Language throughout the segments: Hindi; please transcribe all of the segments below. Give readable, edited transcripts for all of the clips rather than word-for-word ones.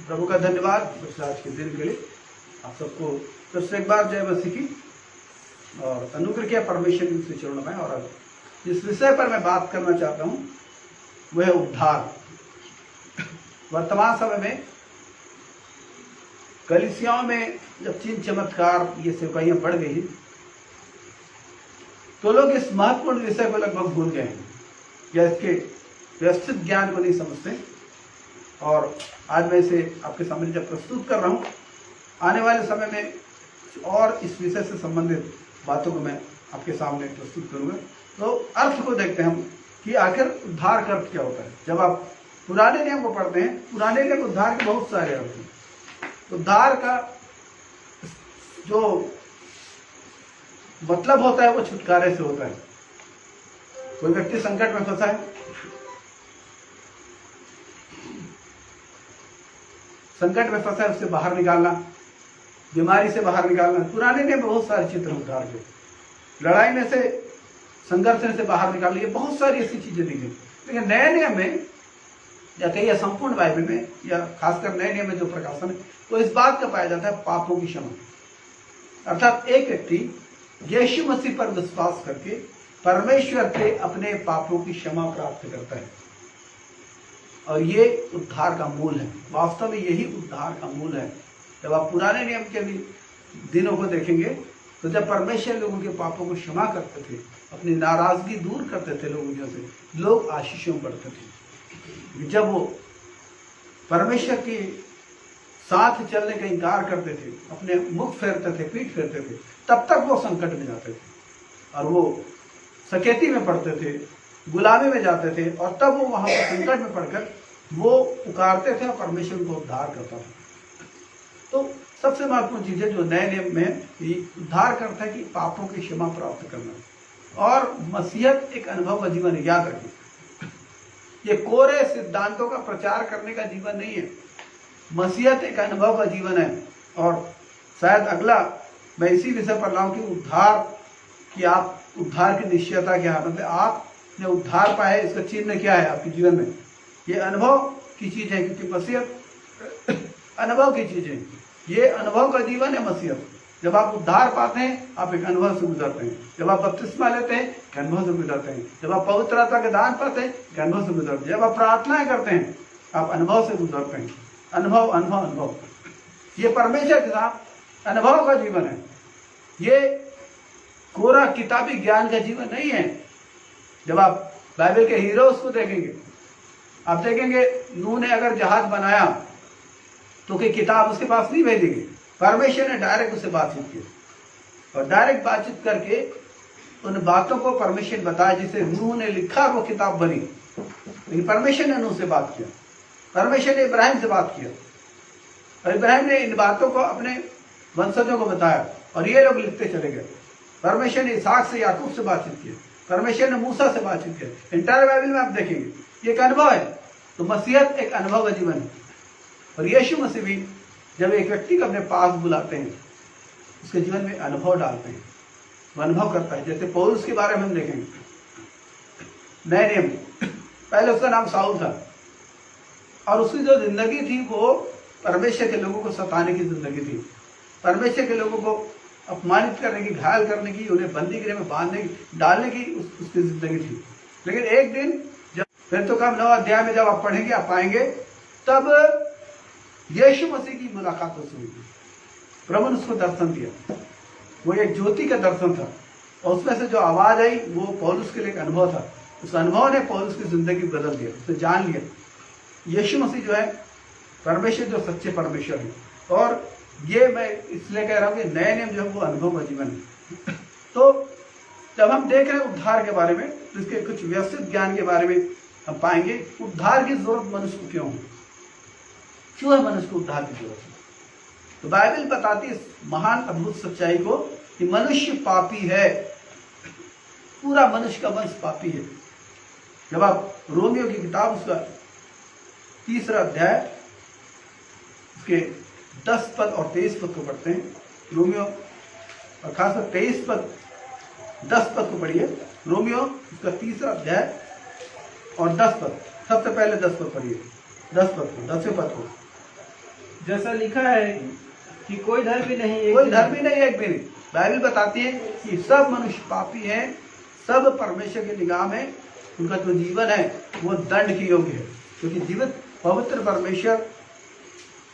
प्रभु का धन्यवाद बस आज के दिन के लिए। आप सबको फिर से एक बार जय मसीह की और अनुग्रह किया परमेश्वर के चरणों में। और जिस विषय पर मैं बात करना चाहता हूँ वह है उद्धार। वर्तमान समय में कलीसियाओं में जब चिन्ह चमत्कार ये सेवकाइयाँ बढ़ गई हैं तो लोग इस महत्वपूर्ण विषय को लगभग भूल गए हैं या इसके व्यवस्थित ज्ञान को नहीं समझते। और आज मैं इसे आपके सामने जब प्रस्तुत कर रहा हूँ, आने वाले समय में और इस विषय से संबंधित बातों को मैं आपके सामने प्रस्तुत करूँगा। तो अर्थ को देखते हैं हम कि आखिर उद्धार का अर्थ क्या होता है। जब आप पुराने नियम को पढ़ते हैं, पुराने नियम उद्धार के बहुत सारे अर्थ हैं। उद्धार का जो मतलब होता है वो छुटकारे से होता है। कोई व्यक्ति संकट में फंसा है, संकट में फंसा है, उससे बाहर निकालना, बीमारी से बाहर निकालना। पुराने नियम बहुत सारे चित्र उद्धार के, लड़ाई में से, संघर्ष से बाहर निकालना, ये बहुत सारी ऐसी चीजें दी गई। लेकिन नए नियम में या कहीं संपूर्ण बाइबल में या खासकर नए नियम में जो प्रकाशन है वो इस बात का पाया जाता है पापों की क्षमा। अर्थात एक व्यक्ति यीशु मसीह पर विश्वास करके परमेश्वर के अपने पापों की क्षमा प्राप्त करता है और ये उद्धार का मूल है। वास्तव में यही उद्धार का मूल है। जब आप पुराने नियम के भी दिनों को देखेंगे तो जब परमेश्वर लोगों के पापों को क्षमा करते थे, अपनी नाराजगी दूर करते थे लोगों से, लोग आशीषों में बढ़ते थे। जब वो परमेश्वर के साथ चलने का इनकार करते थे, अपने मुख फेरते थे, पीठ फेरते थे, तब तक वो संकट में जाते थे और वो सकेती में पड़ते थे, गुलामी में जाते थे। और तब वो वहां पर संकट में पड़कर वो पुकारते थे और परमेश्वर को उद्धार करता था। तो सबसे महत्वपूर्ण चीज है जो नए नियम में उद्धार करता है कि पापों की क्षमा प्राप्त करना और मसीहत एक अनुभव का जीवन। याद रखिए, ये कोरे सिद्धांतों का प्रचार करने का जीवन नहीं है। मसीहत एक अनुभव का जीवन है। और शायद अगला मैं इसी विषय पर लाऊं कि उद्धार की आप उद्धार की निश्चयता क्या है, मतलब आपने उद्धार पाया है, इसका चिन्ह क्या है आपके जीवन में। ये अनुभव की चीज है, क्योंकि मसीहत अनुभव की चीज है। ये अनुभव का जीवन है मसीहत। जब आप उद्धार पाते हैं आप एक अनुभव से गुजरते हैं। जब आप बपतिस्मा लेते हैं एक अनुभव से गुजरते हैं। जब आप पवित्र आत्मा के दान पाते हैं एक अनुभव से गुजरते हैं। जब आप प्रार्थनाएं करते हैं आप अनुभव से गुजरते हैं। अनुभव अनुभव अनुभव, ये परमेश्वर के साथ अनुभव का जीवन है। ये कोरा किताबी ज्ञान का जीवन नहीं है। जब आप बाइबल के हीरोज को देखेंगे, आप देखेंगे नूह ने अगर जहाज बनाया तो कोई किताब उसके पास नहीं भेजी गई। परमेश्वर ने डायरेक्ट उससे बातचीत की और डायरेक्ट बातचीत करके उन बातों को परमेश्वर बताया जिसे नूह ने लिखा, वो किताब बनी। लेकिन परमेश्वर ने नूह से बात किया, परमेश्वर ने इब्राहिम से बात किया और इब्राहिम ने इन बातों को अपने वंशजों को बताया और ये लोग लिखते चले गए। परमेश्वर ने इसहाक से, याकूब से बातचीत की, परमेश्वर ने मूसा से बातचीत की। इंटायर बाइबल में आप देखेंगे ये एक अनुभव है। तो मसीहत एक अनुभव का जीवन है। और यीशु मसीह भी जब एक व्यक्ति को अपने पास बुलाते हैं उसके जीवन में अनुभव डालते हैं, वो अनुभव करता है। जैसे पौलुस के बारे में हम देखेंगे, नए नियम पहले उसका नाम साउल था और उसकी जो जिंदगी थी वो परमेश्वर के लोगों को सताने की जिंदगी थी, परमेश्वर के लोगों को अपमानित करने की, घायल करने की, उन्हें बंदी गृह में बांधने की, डालने की उसकी जिंदगी थी। लेकिन एक दिन जब फिर तो कम 9 अध्याय में जब आप पढ़ेंगे आप पाएंगे तब यीशु मसीह की मुलाकात उससे हुई। प्रभु ने उसको दर्शन दिया, वो एक ज्योति का दर्शन था और उसमें से जो आवाज आई वो पौलुस के लिए एक अनुभव था। उस अनुभव ने पौलुस की जिंदगी बदल दिया, उसने जान लिया यीशु मसीह जो है परमेश्वर, जो सच्चे परमेश्वर है। और ये मैं इसलिए कह रहा हूँ कि नए नियम जो है वो अनुभव का जीवन है। तो जब हम देख रहे हैं उद्धार के बारे में तो इसके कुछ व्यवस्थित ज्ञान के बारे में हम पाएंगे। उद्धार की जरूरत मनुष्य को क्यों है, क्यों है मनुष्य को उद्धार की जरूरत है। तो बाइबल बताती है इस महान अद्भुत सच्चाई को कि मनुष्य पापी है, पूरा मनुष्य का वंश पापी है। जब आप रोमियो की किताब उसका 3 अध्याय उसके 10 पद और 23 पद को पढ़ते हैं, रोमियो और खासकर 23 पद 10 पद को पढ़िए। रोमियो उसका 3 अध्याय और 10 पद, सबसे पहले 10 पद पढ़िए, 10 पद को, 10वें पद को। जैसा लिखा है कि कोई धर्मी नहीं, कोई धर्मी नहीं एक भी नहीं। बाइबल बताती है कि सब मनुष्य पापी हैं, सब परमेश्वर की निगाह में उनका जो जीवन है वो दंड के योग्य है, क्योंकि जीवित पवित्र परमेश्वर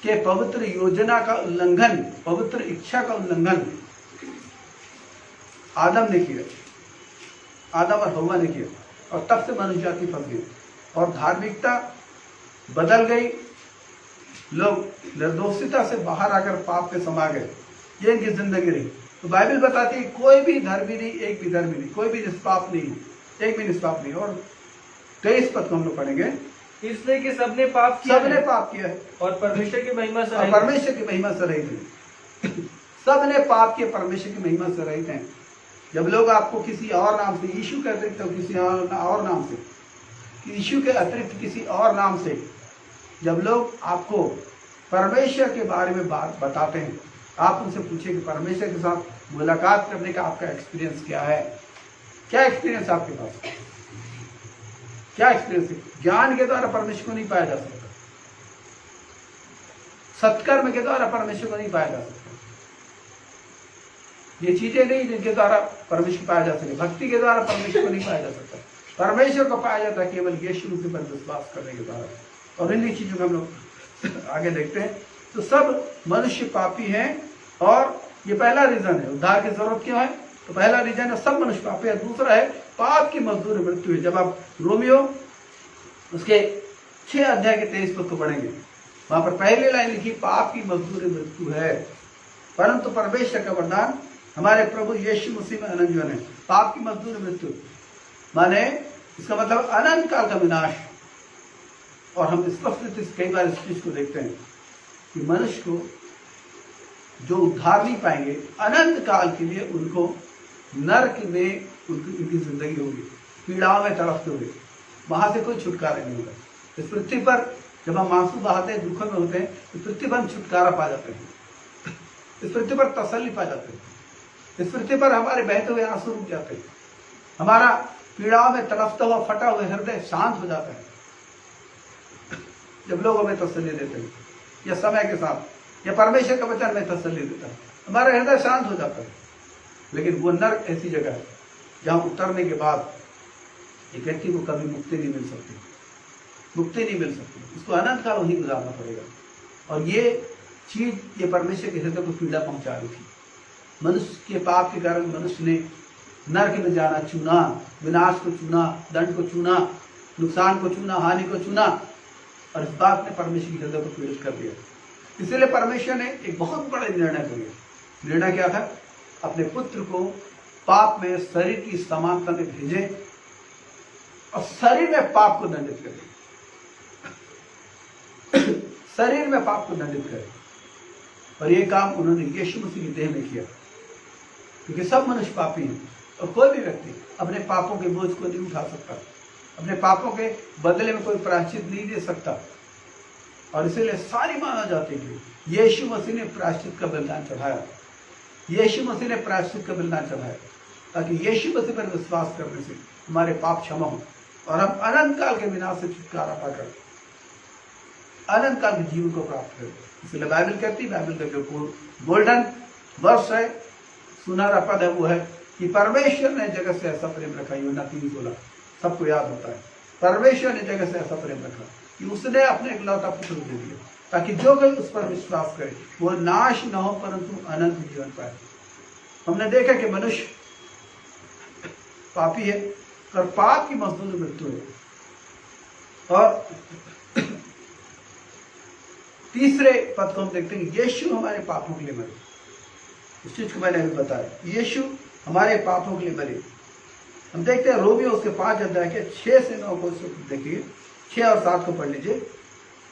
के पवित्र योजना का उल्लंघन, पवित्र इच्छा का उल्लंघन आदम ने किया, आदम और हव्वा ने किया, और तब से मनुष्य जाति फंस गई और धार्मिकता बदल गई। लोग निर्दोषिता से बाहर आकर पाप में समा गए, ये इनकी जिंदगी रही। तो बाइबल बताती है कोई भी धर्मी नहीं, एक भी धर्मी नहीं, कोई भी निष्पाप नहीं, एक भी निष्पाप नहीं। और 23 पद को हम लोग पढ़ेंगे, इसलिए कि सबने पाप किया सबने है पाप किया है और परमेश्वर की महिमा से और रहित हैं। परमेश्वर की महिमा से रहित हैं। सबने पाप किया, परमेश्वर की महिमा से रहित हैं। जब लोग आपको किसी और नाम से, यीशु के अतिरिक्त तो किसी और नाम से, यीशु के अतिरिक्त किसी और नाम से जब लोग आपको परमेश्वर के बारे में बात बताते हैं, आप उनसे पूछे कि परमेश्वर के साथ मुलाकात करने का आपका एक्सपीरियंस क्या है, क्या एक्सपीरियंस आपके पास, क्या एक्सपीरियंस है? ज्ञान के द्वारा परमेश्वर को नहीं पाया जा सकता, सत्कर्म के द्वारा परमेश्वर को नहीं पाया जा सकता। ये चीजें नहीं जिनके द्वारा परमेश्वर पाया जा सके। भक्ति के द्वारा परमेश्वर को नहीं पाया जा सकता, परमेश्वर को पाया जाता है केवल यीशु मसीह पर विश्वास करने के द्वारा। और इन्हीं चीजों को हम लोग आगे देखते हैं। तो सब मनुष्य पापी हैं, और ये पहला रीजन है उद्धार की जरूरत क्यों है। तो पहला रीजन है सब मनुष्य पापी है। दूसरा है पाप की मजदूरी मृत्यु है। जब आप रोमियो उसके 6 अध्याय के 23 पद को पढ़ेंगे, वहां पर पहली लाइन लिखी, पाप की मजदूरी मृत्यु है, परंतु परमेश्वर का वरदान हमारे प्रभु यीशु मसीह में अनंत जीवन है। पाप की मजदूरी मृत्यु माने इसका मतलब अनंत काल का विनाश। और हम स्पष्ट रूप से कई बार इस चीज को देखते हैं कि मनुष्य को जो उद्धार नहीं पाएंगे अनंत काल के लिए, उनको नरक में उनकी जिंदगी होगी, पीड़ाओं में तड़पते हुए, वहां से कोई छुटकारा नहीं होगा। इस पृथ्वी पर जब हम आंसू बहाते हैं, दुखों में होते हैं, इस पृथ्वी पर हम छुटकारा पा जाते हैं, इस पृथ्वी पर तसल्ली पा जाते हैं, इस पृथ्वी पर हमारे बहते हुए आंसू रुक जाते हैं, हमारा पीड़ाओं में तड़पता हुआ फटा हुआ हृदय शांत हो जाता है जब लोग हमें तसल्ली देते हैं, या समय के साथ, या परमेश्वर का वचन में तसल्ली देता है, हमारा हृदय शांत हो जाता है। लेकिन वो नरक ऐसी जगह है जहां उतरने के बाद एक व्यक्ति को कभी मुक्ति नहीं मिल सकती, मुक्ति नहीं मिल सकती, उसको अनंत काल वहीं गुजारना पड़ेगा। और ये चीज, ये परमेश्वर के हृदय को पीड़ा पहुंचा रही थी। मनुष्य के पाप के कारण मनुष्य ने नरक में जाना चुना, विनाश को चुना, दंड को चुना, नुकसान को चुना, हानि को चुना, और इस बात ने परमेश्वर के हृदय को पीड़ित कर दिया। इसीलिए परमेश्वर ने एक बहुत बड़ा निर्णय लिया। निर्णय क्या था? अपने पुत्र को पाप में शरीर की समानता में भेजे और शरीर में पाप को दंडित करे, शरीर में पाप को दंडित करे। और ये काम उन्होंने यीशु मसीह की देह में किया, क्योंकि सब मनुष्य पापी हैं और कोई भी व्यक्ति अपने पापों के बोझ को नहीं उठा सकता, अपने पापों के बदले में कोई प्रायश्चित नहीं दे सकता। और इसीलिए सारी मानव जाति के लिए यीशु मसीह ने प्रायश्चित का बलिदान चढ़ाया, यीशु मसीह ने प्रायश्चित का बलिदान चढ़ाया, ताकि यीशु मसीह पर विश्वास करने से हमारे पाप क्षमा हो और हम अनंत काल के विनाश से छुटकारा पाकर अनंत काल के जीवन को प्राप्त करें। इसलिए बाइबल कहती है, बाइबल का जो गोल्डन वर्ष है, सुनहरा पद है, वो है कि परमेश्वर ने जगत से ऐसा प्रेम रखा। यूहन्ना 3:16 सबको याद होता है। परमेश्वर ने जगत से ऐसा प्रेम रखा कि उसने अपने इकलौता पुत्र दे दिया, ताकि जो कोई उस पर विश्वास करे वो नाश न हो परंतु अनंत जीवन पाए। हमने देखा कि मनुष्य पापी है और पाप की मजदूरी मृत्यु है। और तीसरे पद को हम देखते हैं, यीशु हमारे पापों के लिए मरे। इस चीज को मैंने अभी बताया, यीशु हमारे पापों के लिए मरे। हम देखते हैं रोमियो उसके 5 अध्याय के 6 से 9 को देखिए, 6 और 7 को पढ़ लीजिए।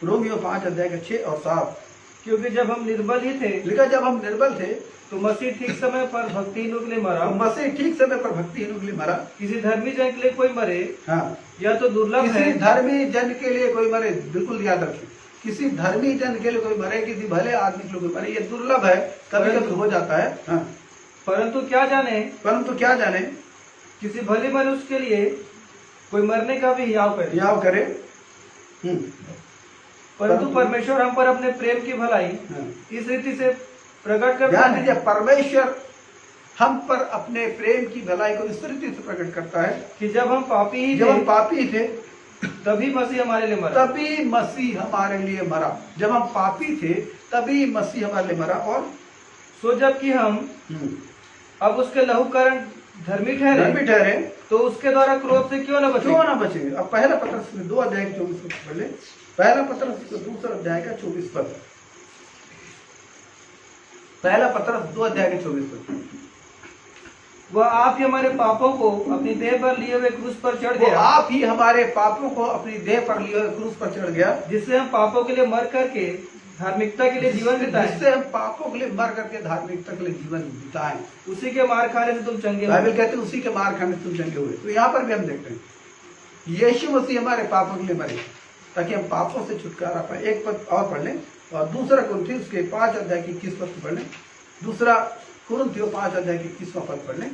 रोमियो 5 अध्याय के 6 और 7। क्योंकि जब हम निर्बल ही थे, लिखा जब हम निर्बल थे तो मसीह ठीक समय पर भक्तिहीनों के लिए मरा। तो मसीह ठीक समय पर भक्तिहीनों के लिए मरा। किसी धर्मी जन के लिए कोई मरे, हाँ, यह तो दुर्लभ है। किसी धर्मी जन के लिए कोई मरे, बिल्कुल याद रखिए, किसी धर्मी जन के लिए कोई मरे, किसी भले आदमी के लिए कोई मरे, ये दुर्लभ है, कभी कभी हो जाता है। हाँ, परंतु क्या जाने किसी भले मनुष्य के लिए कोई मरने का भी हियाव करे। परंतु परमेश्वर हम पर अपने प्रेम की भलाई हाँ। इस रीति से प्रकट करता ध्यान है दीजिए, परमेश्वर हम पर अपने प्रेम की भलाई को इस रीति से प्रकट करता है कि जब हम पापी ही जब हम थे पापी थे तभी मसीह हमारे लिए मरा। तभी मसीह हमारे लिए मरा। जब हम पापी थे तभी मसीह हमारे लिए मरा। और सो जबकि हम अब उसके लहू कारण धर्मी ठहरे तो उसके द्वारा क्रोध से क्यों न बचे। क्यों ना बचे। अब पहला पत्रस में 2 अध्याय के 24 पद पढ़ ले। पहला पत्रस के 2 अध्याय का 24 पद। पहला पत्रस 2 अध्याय के 24 पद। वह आप ही हमारे पापों को अपनी देह पर लिए हुए क्रूस पर चढ़ वो गया। आप ही हमारे पापों को अपनी देह पर लिए हुए क्रूस पर चढ़ गया, जिससे हम पापों के लिए मर करके धार्मिकता के लिए जीवन बिताएं। जिससे हम पापों के लिए मर करके धार्मिकता के लिए जीवन बिताएं। उसी के मार खाने से तुम चंगे बाइबल हुए। कहते हैं उसी के मार खाने से तुम चंगे हुए। तो यहाँ पर भी हम देखते हैं यीशु मसीह हमारे पापों के लिए मरे ताकि हम पापों से छुटकारा पाए। एक पद और पढ़ लें और दूसरा कुरिन्थियों के 5 अध्याय की 21 पद पढ़ लें। दूसरा कुरिन्थियों 5 अध्याय की 21वां पद पढ़ लें।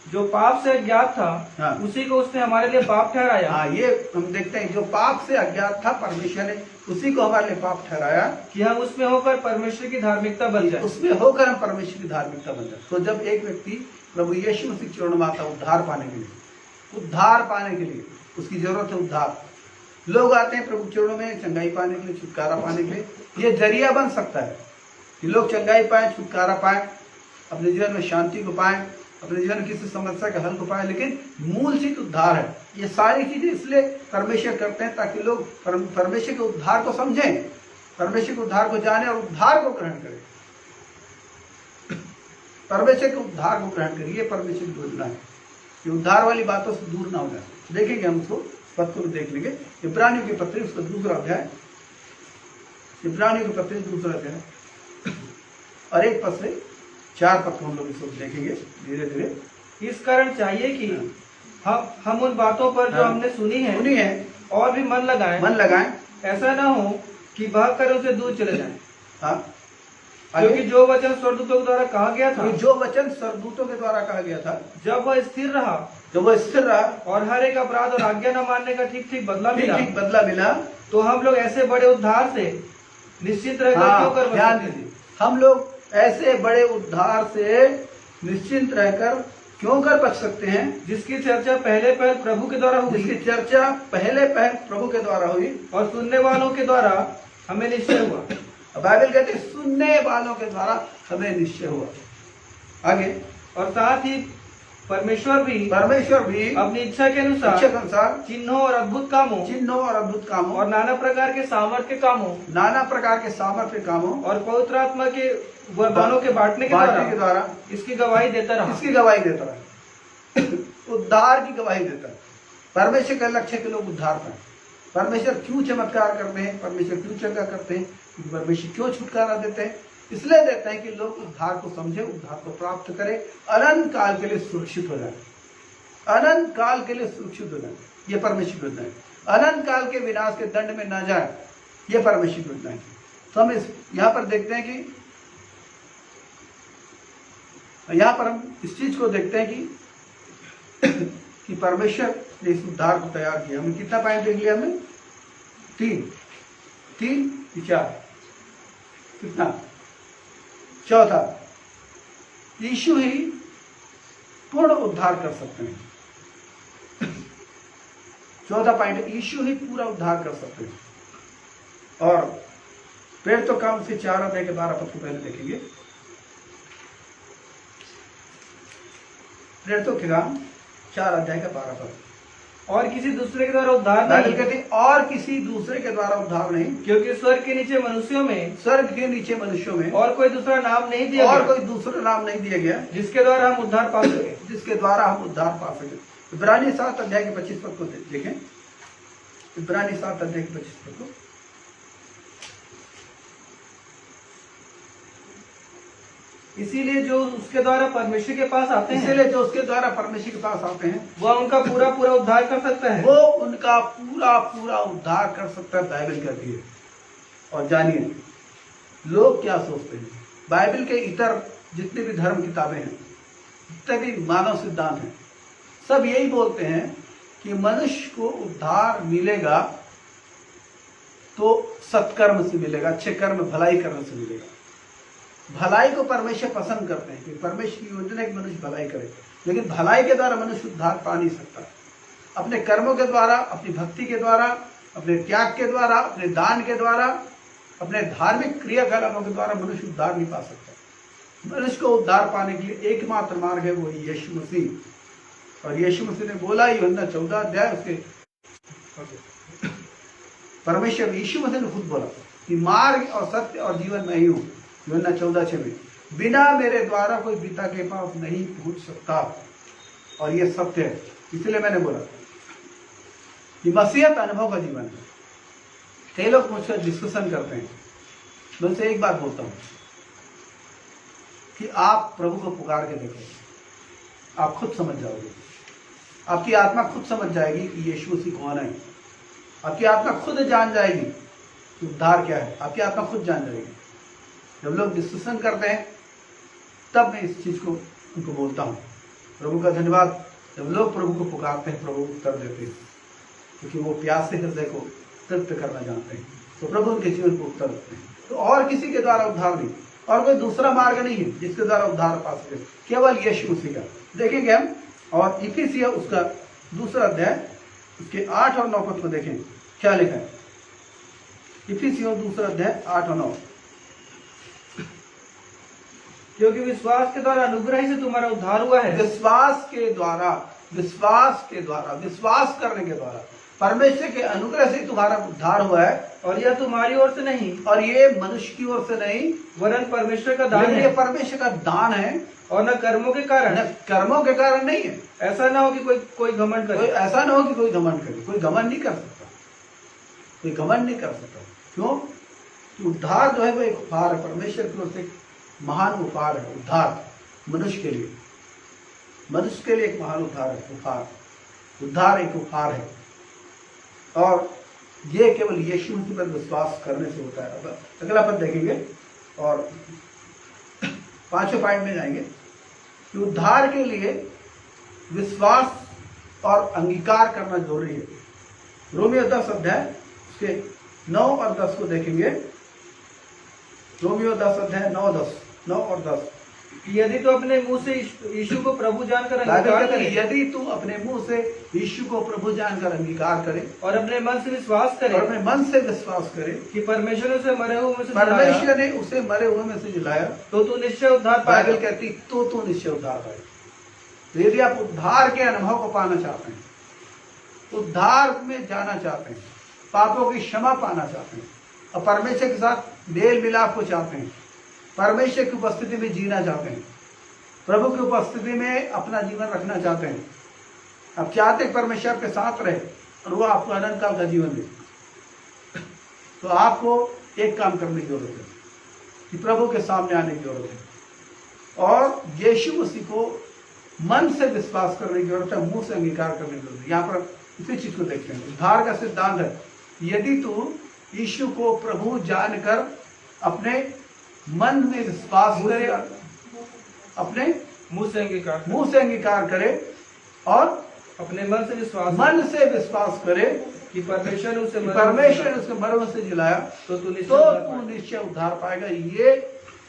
जो पाप से अज्ञात था हाँ। उसी को उसने हमारे लिए पाप ठहराया। हाँ, ये हम देखते हैं जो पाप से अज्ञात था परमेश्वर ने उसी को हमारे लिए पाप ठहराया कि हम उसमें होकर परमेश्वर की धार्मिकता बन जाए। उसमें होकर हम परमेश्वर की धार्मिकता बन जाए। तो जब एक व्यक्ति प्रभु यीशु मसीह चरणों में आता है उद्धार पाने के लिए उसकी जरूरत है उद्धार। लोग आते हैं प्रभु चरणों में चंगाई पाने के लिए, छुटकारा पाने के लिए। ये जरिया बन सकता है कि लोग चंगाई पाए, छुटकारा पाए, अपने जीवन में शांति को पाए, अपने जीवन में किसी समस्या के हल को पाए। लेकिन मूल चीज उद्धार है। ये सारी चीजें इसलिए परमेश्वर करते हैं ताकि लोग परमेश्वर के उद्धार को समझें, परमेश्वर के उद्धार को जाने और उद्धार को ग्रहण करें। परमेश्वर के उद्धार को ग्रहण करें, ये परमेश्वर की योजना है कि उद्धार वाली बातों से दूर ना हो जाए। देखेंगे हम उसको पद को देख लेंगे। इब्रानियों के पत्र उसका 2 अध्याय, इब्रानियों के पत्र 2 अध्याय और 1 पद से 4 पद को हम लोग इसको देखेंगे धीरे धीरे। इस कारण चाहिए कि हम उन बातों पर जो हमने सुनी है और भी मन लगाएं। ऐसा ना हो कि भाग कर उनसे दूर चले जाएं। हाँ, क्योंकि जो वचन स्वर्गदूतों के द्वारा कहा गया था, जो वचन स्वर्गदूतों के द्वारा कहा गया था, जब वह स्थिर रहा और हर एक अपराध और आज्ञा न मानने का ठीक ठीक बदला मिला, तो हम लोग ऐसे बड़े उद्धार से निश्चित रहकर क्यों कर ध्यान दीजिए, हम लोग ऐसे बड़े उद्धार से निश्चिंत रहकर क्यों कर बच सकते हैं जिसकी चर्चा पहले प्रभु के द्वारा हुई, जिसकी चर्चा पहले प्रभु के द्वारा हुई और सुनने वालों के द्वारा हमें निश्चय हुआ। बाइबल कहते हैं सुनने वालों के द्वारा हमें निश्चय हुआ। आगे, और साथ ही परमेश्वर भी अपनी इच्छा के अनुसार चिन्हों और अद्भुत कामों और नाना प्रकार के सामर्थ्य के कामों और पवित्र आत्मा के वरदानों के बांटने के द्वारा इसकी गवाही देता रहा। उद्धार की गवाही देता है। परमेश्वर का लक्ष्य के लोग उद्धार पाए। परमेश्वर क्यों चमत्कार करते हैं, परमेश्वर क्यों चंगा करते हैं, परमेश्वर क्यों छुटकारा देते हैं? इसलिए देते हैं कि लोग उद्धार को समझे, उद्धार को प्राप्त करें, अनंत काल के लिए सुरक्षित हो जाए, अनंत काल के लिए सुरक्षित हो जाए। ये परमेश्वर योजना है। अनंत काल के विनाश के दंड में ना जाए, ये परमेश्वर योजना है। तो हम यहाँ पर देखते हैं कि यहाँ पर हम इस चीज को देखते हैं कि परमेश्वर ने इस उद्धार को तैयार किया। हमने कितना पॉइंट देख लिया? हमने 3 4 कितना? चौथा, यीशु ही पूर्ण उद्धार कर सकते हैं। चौथा पॉइंट, यीशु ही पूरा उद्धार कर सकते हैं। और फिर तो काम से 4 अध्याय के 12 पद को पहले देखेंगे। फिर तो काम 4 अध्याय का 12 पद। और किसी दूसरे के द्वारा उद्धार नहीं, कहते और किसी दूसरे के द्वारा उद्धार नहीं, क्योंकि स्वर्ग के नीचे मनुष्यों में और कोई दूसरा नाम नहीं दिया गया जिसके द्वारा हम उद्धार पा सके। इब्रानी 7 अध्याय के 25 पद को देखें। इब्रानी 7 अध्याय के 25 पद को। इसीलिए जो उसके द्वारा परमेश्वर के पास आते हैं, वह उनका पूरा पूरा उद्धार कर सकता है। उद्धार कर सकता है, बाइबल कहती है। और जानिए लोग क्या सोचते हैं। बाइबल के इतर जितने भी धर्म किताबें हैं, जितने भी मानव सिद्धांत हैं, सब यही बोलते हैं कि मनुष्य को उद्धार मिलेगा तो सत्कर्म से मिलेगा, अच्छे कर्म भलाई करने से मिलेगा। भलाई को परमेश्वर पसंद करते हैं, क्योंकि परमेश्वर की योजना है कि मनुष्य भलाई करे, लेकिन भलाई के द्वारा मनुष्य उद्धार पा नहीं सकता। अपने कर्मों के द्वारा, अपनी भक्ति के द्वारा, अपने त्याग के द्वारा, अपने दान के द्वारा, अपने धार्मिक क्रियाकलापों के द्वारा मनुष्य उद्धार नहीं पा सकता। मनुष्य को उद्धार पाने के लिए एकमात्र मार्ग है, वो यीशु मसीह। और यीशु मसीह ने बोला, यूहन्ना 14 अध्याय उसके परमेश्वर यीशु मसीह ने खुद बोला कि मार्ग और सत्य और जीवन मैं ही हूँ। यूहन्ना 14:6 में, बिना मेरे द्वारा कोई पिता के पास नहीं पहुंच सकता, और ये सत्य है। इसलिए मैंने बोला कि मसीहत अनुभव का जीवन है। कई लोग मुझसे डिस्कशन करते हैं, मैं उनसे एक बात बोलता हूँ कि आप प्रभु को पुकार के देखो, आप खुद समझ जाओगे। आपकी आत्मा खुद समझ जाएगी कि यीशु मसीह कौन है। आपकी आत्मा खुद जान जाएगी कि उद्धार क्या है। आपकी आत्मा खुद जान जाएगी। जब लोग डिस्कशन करते हैं तब मैं इस चीज़ को उनको बोलता हूँ। प्रभु का धन्यवाद, जब लोग प्रभु को पुकारते हैं प्रभु उत्तर देते हैं, क्योंकि वो प्यासे हृदय को तृप्त करना जानते हैं, तो प्रभु उनके जीवन को उत्तर देते हैं। तो और किसी के द्वारा उद्धार नहीं, और कोई दूसरा मार्ग नहीं है जिसके द्वारा उद्धार पा सके, केवल यीशु मसीह का। देखेंगे हम, और इफिसिया उसका 2 अध्याय उसके 8 और 9 पद को देखें क्या लिखा है। इफिसियों 2 अध्याय 8 और 9, क्योंकि विश्वास के द्वारा अनुग्रह से तुम्हारा उद्धार हुआ है। विश्वास के द्वारा, विश्वास करने के द्वारा परमेश्वर के अनुग्रह से तुम्हारा उद्धार हुआ है। और यह तुम्हारी ओर से नहीं, और ये मनुष्य की ओर से नहीं, वरन परमेश्वर का दान है। ये परमेश्वर का दान है, और न कर्मों के कारण, न कर्मों के कारण नहीं है। ऐसा ना हो कि कोई घमंड करे। ऐसा ना हो कि कोई घमंड करे। कोई घमंड नहीं कर सकता, कोई घमंड नहीं कर सकता। क्यों? कि उद्धार जो है वो एक उपहार है, परमेश्वर की ओर से महान उपहार है। उद्धार मनुष्य के लिए, मनुष्य के लिए एक महान उद्धार है। उद्धार एक उपहार है, और ये केवल यीशु मसीह पर विश्वास करने से होता है। अब अगला पद देखेंगे और 5वें पॉइंट में जाएंगे कि उद्धार के लिए विश्वास और अंगीकार करना जरूरी है। रोमियो 10 अध्याय उसके 9 और 10 को देखेंगे। रोमियो 10 अध्याय 9 और 10। यदि तो अपने मुंह से यीशु को प्रभु जानकर अंगीकार करे, यदि तू अपने मुंह से यीशु को प्रभु जानकर अंगीकार करे, और अपने मन से विश्वास करे, कि परमेश्वर ने उसे मरे हुए में से जिलाया, तो तू निश्चय उद्धार पाएगा। बाइबल कहती तो तू निश्चय उद्धार पाएगा। तो यदि आप उद्धार के अनुभव को पाना चाहते हैं, उद्धार में जाना चाहते हैं, पापों की क्षमा पाना चाहते हैं, और परमेश्वर के साथ मेल मिलाप को चाहते हैं, परमेश्वर की उपस्थिति में जीना चाहते हैं, प्रभु की उपस्थिति में अपना जीवन रखना चाहते हैं, आप चाहते हैं परमेश्वर के साथ रहे और वो आपको अनंत काल का जीवन दे, तो आपको एक काम करने की जरूरत है कि प्रभु के सामने आने की जरूरत है, और यीशु मसीह को मन से विश्वास करने की जरूरत है, मुंह से अंगीकार करने की जरूरत है। यहाँ पर इसी चीज को देखते हैं। उद्धार का सिद्धांत है, यदि तू यीशु को प्रभु जानकर अपने मन में विश्वास करे, अपने मुंह से अंगीकार करे, और अपने मन से विश्वास करे कि परमेश्वर ने उसे मरे से जिलाया, तो तू निश्चय उद्धार पाएगा। ये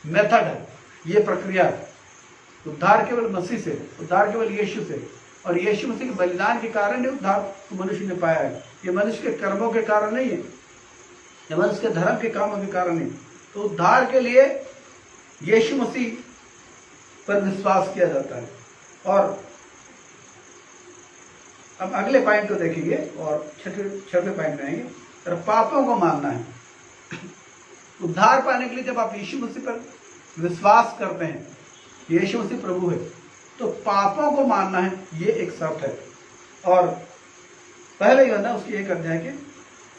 मेथड है, ये प्रक्रिया है। उद्धार केवल मसीह से, उद्धार केवल यीशु से, और यीशु मसीह के बलिदान के कारण ही उद्धार मनुष्य ने पाया है। ये मनुष्य के कर्मों के कारण नहीं है, ये मनुष्य के धर्म के कामों के कारण नहीं। तो उद्धार के लिए यीशु मसीह पर विश्वास किया जाता है। और अब अगले पॉइंट को देखेंगे और छठवें पॉइंट में आएंगे, और पापों को मानना है। उद्धार पाने के लिए जब आप यीशु मसीह पर विश्वास करते हैं, यीशु मसीह प्रभु है, तो पापों को मानना है, ये एक शर्त है। और पहले यूहन्ना उसकी 1 अध्याय के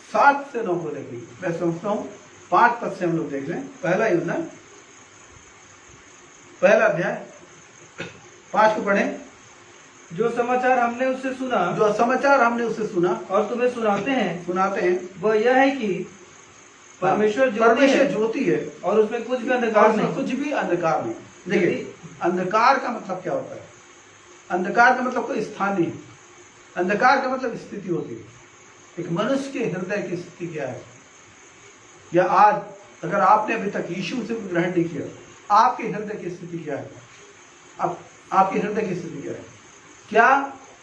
7 से 9 को देखेंगे। मैं समझता हूँ 5 पद से हम लोग देख लें। पहला यूहन्ना 1 अध्याय 5 को पढ़ें। जो समाचार हमने उससे सुना और तुम्हें सुनाते हैं वह यह है कि परमेश्वर ज्योति है, और उसमें कुछ भी अंधकार नहीं। देखिए, अंधकार का मतलब क्या होता है? अंधकार का मतलब कोई स्थान नहीं। अंधकार का मतलब स्थिति होती है, एक मनुष्य के हृदय की स्थिति क्या है। या आज अगर आपने अभी तक यीशु से ग्रहण नहीं किया, आपके हृदय की स्थिति क्या है? आपके हृदय की स्थिति क्या है? क्या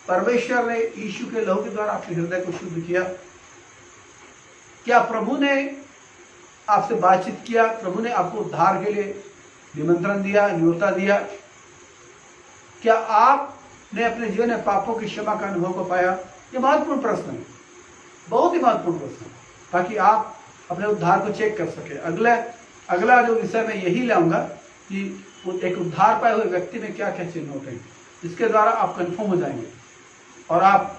परमेश्वर ने यीशु के लहू के द्वारा आपके हृदय को शुद्ध किया? क्या प्रभु ने आपसे बातचीत किया? प्रभु ने आपको उद्धार के लिए निमंत्रण दिया, न्योता दिया? क्या आपने अपने जीवन में पापों की क्षमा का अनुभव को पाया? ये महत्वपूर्ण प्रश्न है, बहुत ही महत्वपूर्ण प्रश्न है, ताकि आप अपने उद्धार को चेक कर सके। अगला जो विषय मैं यही लाऊंगा कि एक उद्धार पाए हुए व्यक्ति में क्या क्या चिन्ह होते हैं, इसके द्वारा आप कंफर्म हो जाएंगे। और आप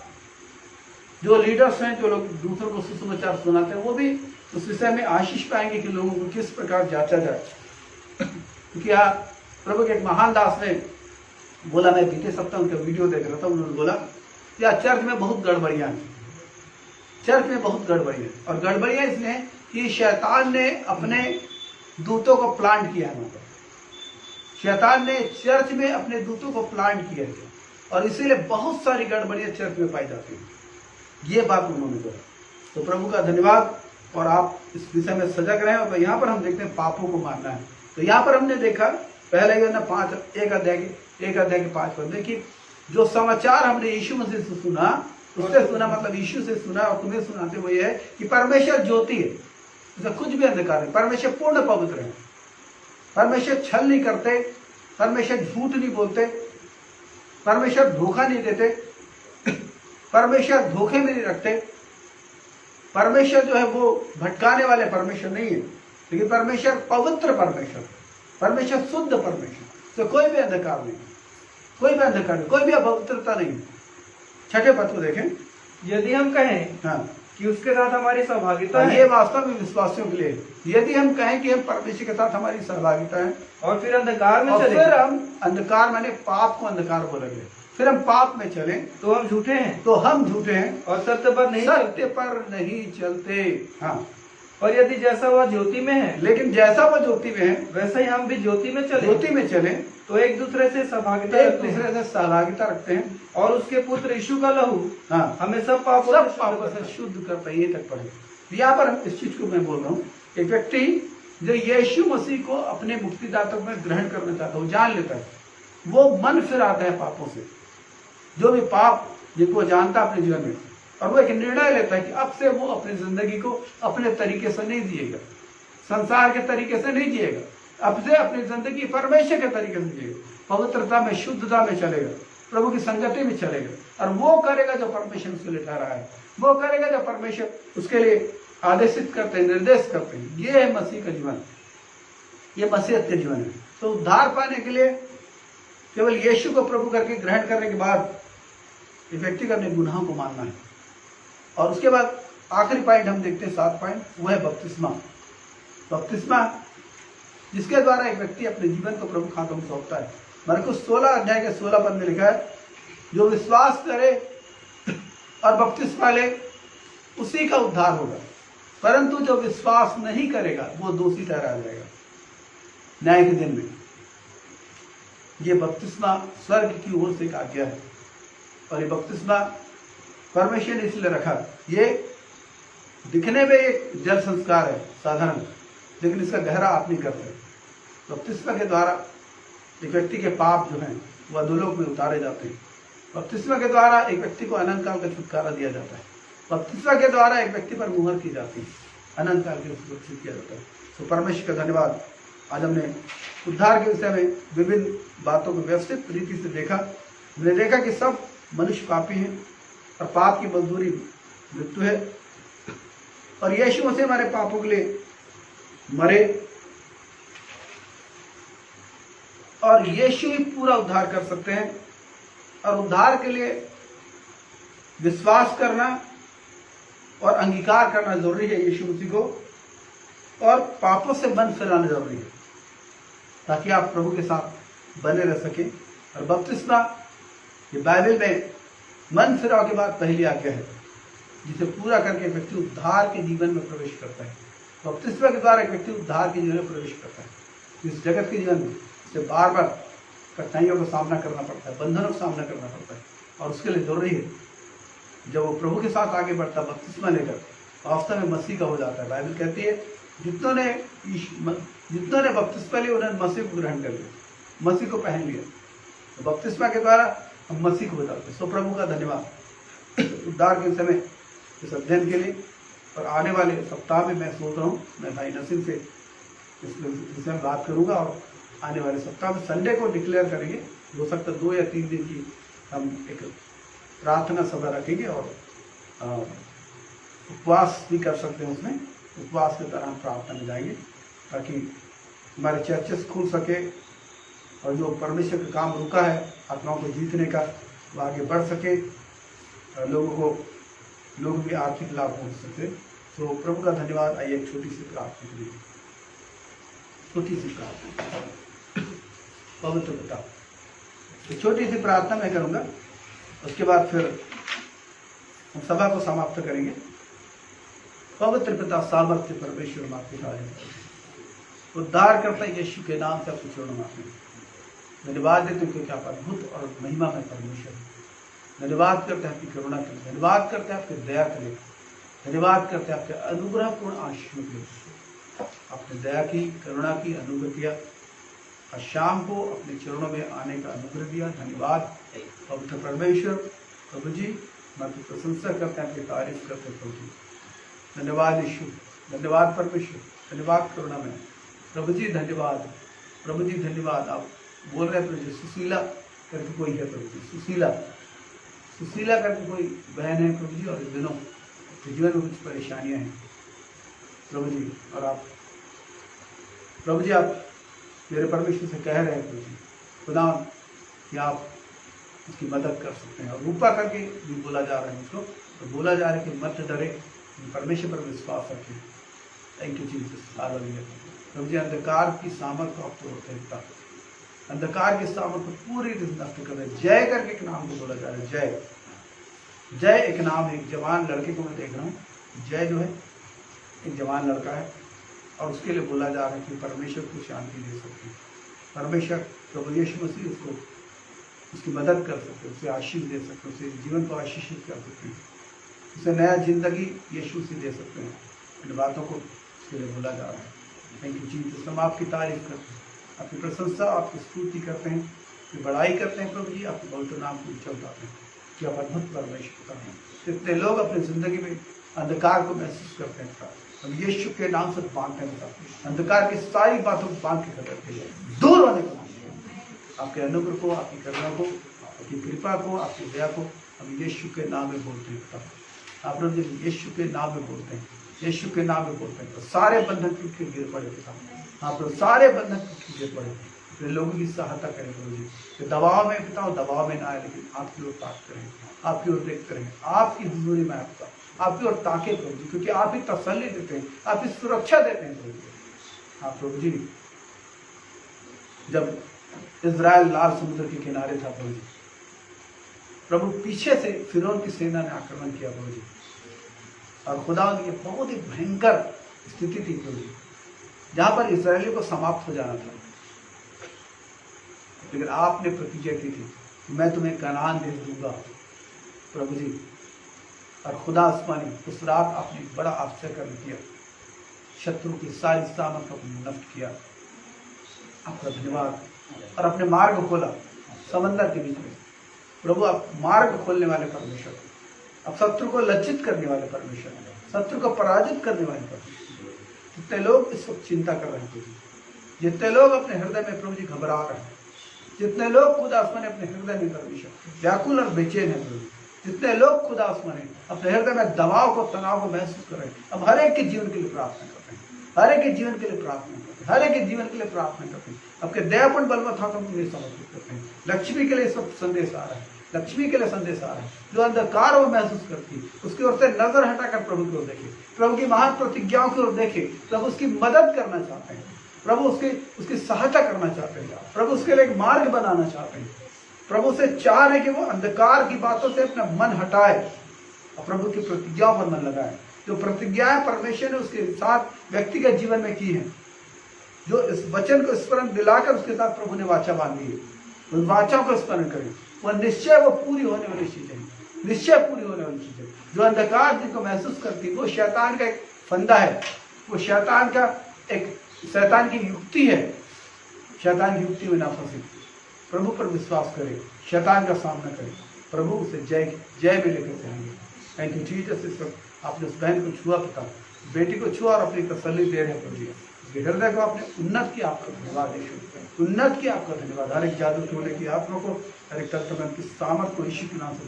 जो लीडर्स हैं, जो लोग दूसरों को सुसमाचार सुनाते हैं, वो भी उस विषय में आशीष पाएंगे कि लोगों को किस प्रकार जांचा जाए। क्योंकि प्रभु के एक महान दास ने बोला, मैं बीते सप्ताह उनका वीडियो देख रहा था, उन्होंने बोला या चर्च में बहुत गड़बड़ियाँ हैं, चर्च में बहुत गड़बड़ियाँ। और गड़बड़ियाँ इसलिए कि शैतान ने अपने दूतों को प्लांट किया है। शैतान ने चर्च में अपने दूतों को प्लांट किया है और इसीलिए बहुत सारी गड़बड़ियाँ चर्च में पाई जाती हैं। ये बात उन्होंने बोला। तो प्रभु का धन्यवाद, और आप इस विषय में सजग रहें। और यहाँ पर हम देखते हैं पापों को मारना है। तो यहाँ पर हमने देखा पहले ही ना 1 अध्याय के 5 पद में कि जो समाचार हमने यीशु मसीह से सुना, उससे सुना मतलब यीशु से सुना और तुम्हें सुनाते हुए ये है कि परमेश्वर ज्योति है, इसमें कुछ भी अंधकार नहीं। परमेश्वर पूर्ण पवित्र है, परमेश्वर छल नहीं करते, परमेश्वर झूठ नहीं बोलते, परमेश्वर धोखा नहीं देते, परमेश्वर धोखे में नहीं रखते। परमेश्वर जो है वो भटकाने वाले परमेश्वर नहीं है, लेकिन परमेश्वर पवित्र परमेश्वर, परमेश्वर शुद्ध परमेश्वर। तो कोई भी अंधकार नहीं, कोई भी अंधकार नहीं, कोई भी अपवित्रता नहीं। 6 पद को देखें। यदि हम कहें हाँ कि उसके साथ हमारी सहभागिता है, ये वास्तव में विश्वासियों के लिए, यदि हम कहें कि हम परमेश्वर के साथ हमारी सहभागिता है और फिर अंधकार में और चले, फिर हम अंधकार माने पाप को अंधकार बोलेंगे, फिर हम पाप में चले तो हम झूठे हैं, और सत्य पर नहीं चलते। हाँ, और यदि जैसा वह ज्योति में है, लेकिन जैसा वह ज्योति में है वैसा ही हम भी ज्योति में चले तो एक दूसरे से सहभागिता रखते हैं और उसके पुत्र यीशु का लहू हाँ हमें सब पापों से शुद्ध करता है। ये तक पढ़े। यहाँ पर हम इस चीज को मैं बोल रहा हूँ, एक व्यक्ति जो यीशु मसीह को अपने मुक्तिदाता में ग्रहण करना चाहता है, वो जान लेता है, वो मन फिराता है पापों से, जो भी पाप जिनको जानता है अपने जीवन में, और वो एक निर्णय लेता है कि अब से वो अपनी जिंदगी को अपने तरीके से नहीं जिएगा, संसार के तरीके से नहीं जिएगा, अब से अपनी जिंदगी परमेश्वर के तरीके से जिएगा, पवित्रता में, शुद्धता में चलेगा, प्रभु की संगति में चलेगा, और वो करेगा जो परमेश्वर उसके लिए ठहरा है, वो करेगा जो परमेश्वर उसके लिए आदेशित करते हैं, निर्देश करते हैं। ये है मसीह का जीवन, ये मसीहत का जीवन है। तो उद्धार पाने के लिए केवल यीशु को प्रभु करके ग्रहण करने के बाद एक व्यक्ति का अपने गुनाहों को मानना है। और उसके बाद आखिरी पॉइंट हम देखते हैं, 7 पॉइंट, वो है बपतिस्मा। बपतिस्मा जिसके द्वारा एक व्यक्ति अपने जीवन को प्रभु हाथों में सौंपता है। मरकुस 16 अध्याय के 16 पद में लिखा है, जो विश्वास करे और बपतिस्मा ले उसी का उद्धार होगा, परंतु जो विश्वास नहीं करेगा वो दोषी ठहराया जाएगा न्याय के दिन में। ये बपतिस्मा स्वर्ग की ओर से एक आज्ञा है, और ये बपतिस्मा परमेश्वर ने इसलिए रखा। ये दिखने में एक जल संस्कार है साधारण, लेकिन इसका गहरा आप नहीं करते। बपतिस्मा के द्वारा एक व्यक्ति के पाप जो हैं वह अधोलोक में उतारे जाते हैं। बपतिस्मा के द्वारा एक व्यक्ति को अनंत काल का छुटकारा दिया जाता है। बपतिस्मा के द्वारा एक व्यक्ति पर मुहर की जाती है, अनंत काल के सुरक्षित किया जाता है। तो परमेश्वर का धन्यवाद। आज हमने उद्धार के विषय में विभिन्न बातों को व्यवस्थित रीति से देखा। हमने देखा कि सब मनुष्य पापी हैं और पाप की मजदूरी मृत्यु है, और यीशु मसीह हमारे पापों के लिए मरे, और यीशु ही पूरा उद्धार कर सकते हैं। और उद्धार के लिए विश्वास करना और अंगीकार करना जरूरी है यीशु मसीह को, और पापों से मन फिराना जरूरी है, ताकि आप प्रभु के साथ बने रह सकें। और बपतिस्मा ये बाइबल में मन फिराव के बाद पहली आज्ञा है, जिसे पूरा करके एक व्यक्ति उद्धार के जीवन में प्रवेश करता है। बपतिस्मा के द्वारा एक व्यक्ति उद्धार के जीवन में प्रवेश करता है। इस जगत के जीवन में उसे बार बार कठिनाइयों का सामना करना पड़ता है, बंधनों का सामना करना पड़ता है, और उसके लिए जरूरी है जब वो प्रभु के साथ आगे बढ़ता बपतिस्मा लेकर वास्तव में मसीह का हो जाता है। बाइबल कहती है जितनों ने बपतिस्मा लिया उन्होंने मसीह को ग्रहण कर लिया, मसीह को पहन लिया। तो बपतिस्मा के द्वारा हम मसीह को हो जाते हैं। सो प्रभु का धन्यवाद उद्धार के समय इस अध्ययन के लिए। और आने वाले सप्ताह में मैं सोच रहा हूँ मैं भाई नसीम से इस विषय में बात करूँगा, और आने वाले सप्ताह में संडे को डिक्लेयर करेंगे। हो सकता है 2 या 3 दिन की हम एक प्रार्थना सभा रखेंगे और उपवास भी कर सकते हैं। उसमें उपवास के दौरान प्रार्थना में जाएंगे ताकि हमारे चर्चेस खुल सके और जो परमेश्वर का काम रुका है आत्माओं को जीतने का वो आगे बढ़ सके, लोग भी आर्थिक लाभ पहुँच सके। तो प्रभु का धन्यवाद। आइए एक छोटी सी प्रार्थना करिए, छोटी सी प्रार्थना। पवित्र पिता, तो छोटी सी प्रार्थना मैं करूँगा, उसके बाद फिर हम सभा को समाप्त करेंगे। पवित्र पिता सामर्थ्य परमेश्वर माफी उद्धार करता यीशु के नाम से आपको छोड़ो माफी। धन्यवाद देते हैं क्योंकि आप अद्भुत और महिमा में परमेश्वर। धन्यवाद करते हैं आपकी करुणा के लिए, धन्यवाद करते हैं आपकी दया के लिए, धन्यवाद करते हैं आपके अनुग्रहपूर्ण आशीष के लिए। आपने दया की, करुणा की, अनुग्रह किया और शाम को अपने चरणों में आने का अनुग्रह दिया। धन्यवाद पवित्र परमेश्वर। प्रभु जी मैं आपकी प्रशंसा करते हैं, आपकी तारीफ करते हैं प्रभु जी। धन्यवाद यीशु, धन्यवाद परमेश्वर, धन्यवाद करुणा में प्रभु जी, धन्यवाद प्रभु जी, धन्यवाद। आप बोल रहे प्रभु जी सुशीला करके कोई है प्रभु जी, सुशीला करके कोई बहन है प्रभु जी, और इन दिनों जीवन में कुछ परेशानियां हैं प्रभु जी। और आप प्रभु जी आप मेरे परमेश्वर से कह रहे हैं प्रभु जी खुदा कि आप उसकी मदद कर सकते हैं। और रूपा करके भी बोला जा रहा है उसको, तो बोला जा रहा है कि मत डरे, परमेश्वर पर विश्वास रखें। Thank you Jesus, hallelujah. प्रभु जी अंधकार की सामर्थ को आप तोड़ते हैं, अंधकार की सामर्थ को पूरी नष्ट कर रहे हैं। जय करके एक नाम को बोला जा रहा है, जय जय एक नाम है। एक जवान लड़के को मैं देख रहा हूँ, जय जो है एक जवान लड़का है, और उसके लिए बोला जा रहा है कि परमेश्वर को शांति दे सकते हैं। परमेश्वर प्रभु यीशु मसीह उसको उसकी मदद कर सकते हैं, उसे आशीष दे सकते हैं, उसे जीवन को आशीषित कर सकते हैं, उसे नया जिंदगी यीशु से दे सकते हैं। इन बातों को उसके लिए बोला जा रहा है। Thank you Jesus. हम आपकी तारीफ करते हैं, आपकी प्रशंसा, आपकी स्तुति करते हैं, आपकी बड़ाई करते हैं प्रभु जी। आपके पवित्र नाम को ऊंचा उठाते हैं कि आप अद्भुत परमेश्वर हैं। कितने लोग अपनी जिंदगी में अंधकार को महसूस करते हैं, हम यीशु के नाम से बांधते हैं, अंधकार की सारी बातों को बांध के करते हैं, दूर होने को आपके अनुग्रह को, आपकी करुणा को, आपकी कृपा को, आपकी दया को हम यीशु के नाम में बोलते हैं। आप लोग जब यीशु के नाम में बोलते हैं, यीशु के नाम में बोलते हैं, तो सारे बंधन टूट के गिर पड़े पिता। आप लोग सारे बंधन टूट के गिर पड़े। अपने लोगों की सहायता करें प्रभु जी, कि दबाव में पिता दबाव में ना आए, लेकिन आपकी ओर ताकते रहें, आपकी ओर देखते रहें, आपकी हुजूरी में आपकी ओर ताके प्रभु जी, क्योंकि आप ही तसल्ली देते हैं, आप ही सुरक्षा देते हैं प्रभु जी। हाँ प्रभु जी, जब इज़राइल लाल समुद्र के किनारे था प्रभु जी, प्रभु पीछे से फिरौन की सेना ने आक्रमण किया प्रभु जी, और खुदा की बहुत ही भयंकर स्थिति थी प्रभु जी, जहां पर इस्राएलियों को समाप्त हो जाना था। लेकिन आपने प्रतिज्ञा की थी, मैं तुम्हें कनान दे दूंगा प्रभु जी। और खुदा आसमानी उस रात आपने बड़ा आश्चर्य कर किया, शत्रु की सारी सामर्थ को नष्ट किया। आपका धन्यवाद। और अपने मार्ग खोला समंदर के बीच में प्रभु, आप मार्ग खोलने वाले परमेश्वर, आप शत्रु को लज्जित करने वाले परमेश्वर, शत्रु को पराजित करने वाले परमेश्वर। जितने लोग इस वक्त चिंता कर रहे हैं, जितने लोग अपने हृदय में प्रभु जी घबरा रहे हैं, जितने लोग खुदा आसमानी अपने हृदय में परमेश्वर व्याकुल और बेचैन है प्रभु, जितने लोग खुदा आसमानी अपने हृदय में दबाव को, तनाव को महसूस कर रहे हैं, अब हर एक के जीवन के लिए प्रार्थना करते हैं, हर एक के जीवन के लिए प्रार्थना करते हैं, हर एक के जीवन के लिए प्रार्थना करते हैं। आपके दयापूर्ण बलवत्ता को समर्पित करते हैं। लक्ष्मी के लिए सब संदेश आ रहा है, लक्ष्मी के लिए संदेश आ रहा है, जो अंधकार वो महसूस करती है, उसकी ओर से नजर हटाकर प्रभु की ओर देखे, प्रभु की महान प्रतिज्ञाओं की ओर देखे, प्रभु उसकी मदद करना चाहते हैं, प्रभु उसकी सहायता करना चाहते हैं, प्रभु उसके लिए एक मार्ग बनाना चाहते हैं। प्रभु से चाह रहे कि वो अंधकार की बातों से अपना मन हटाए और प्रभु की प्रतिज्ञाओं पर मन लगाए। जो प्रतिज्ञाएं परमेश्वर ने उसके साथ व्यक्तिगत जीवन में की हैं, जो इस वचन को स्मरण दिलाकर उसके साथ प्रभु ने वाचा बांधी है, उस वाचा को स्मरण करें, वह निश्चय वो पूरी होने वाली चीजें हैं। निश्चय पूरी होने वाली चीजें। जो अंधकार जिनको महसूस करती है वो शैतान का एक फंदा है, वो शैतान का एक शैतान की युक्ति है। शैतान की युक्ति में ना फंसे, प्रभु पर विश्वास करें, शैतान का सामना करें, प्रभु उसे जय में लेकर जाएंगे। Thank you Jesus. इस वक्त आपने उस बहन को छुआ, पिता बेटी को छुआ और अपनी तसल्ली दे रहे हैं प्रभु। उसके हृदय को आपने उन्नत किया, आपका धन्यवाद यीशु, उन्नत किया, आपका धन्यवाद। हर एक जादू टोने की आत्मा को, हर एक तत्व की सामर्थ को यीशु के नाम से